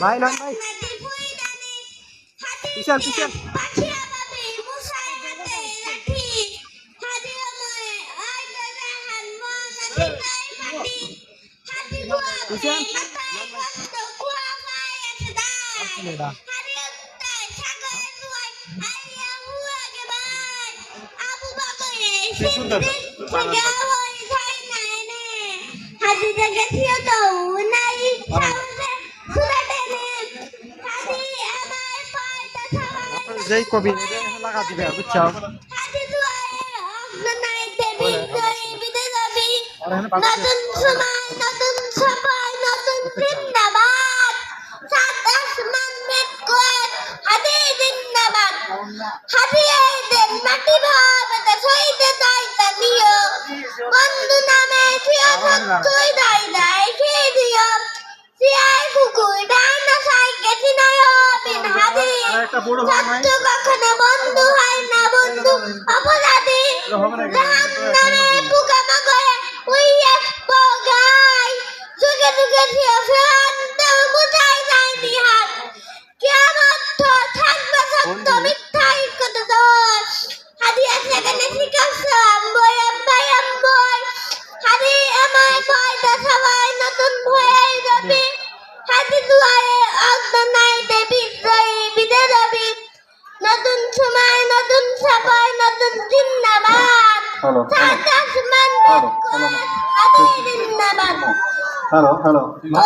ভাই লন ভাই পিছন পিছন পিছন যেই কবি লাগা দিবে বুঝছো নতুন সময় নতুন সবাই নতুন জিন্দাবাদ সাত আসমান মেঘ করে হাদি জিন্দাবাদ হাদি এই দেন মাটি ভাবতে সইতে তাইতা দিও বন্ধু নামে থিও তুই দাই দাই খেয়ে দিও সিয়াই কুকুর ডাইনা সাইকে নয় বিন হাদি সত্য কখনো বন্ধু হয় না বন্ধু অপরাধী জাহান্নামে পোকামাকড়ে উইয়ে পগাই যুগে যুগে থিও ফ্রান্ত মুতাই যায় নিহাত কিয়ামত তো থাকবে সত্য মিথ্যাই কত দোষ হাদি আছে কেনে শিকাসাম বই হাদি আমায় পয়দা সবাই নতুন ভয়ে যাবি হাদি দুয়ারে অগ্নাইতে বিদ্রোহী বিদে যাবি নতুন সময় নতুন সবাই নতুন জিন্দাবাদ সাত আসমান হাদি জিন্দাবাদ হ্যালো হ্যালো ও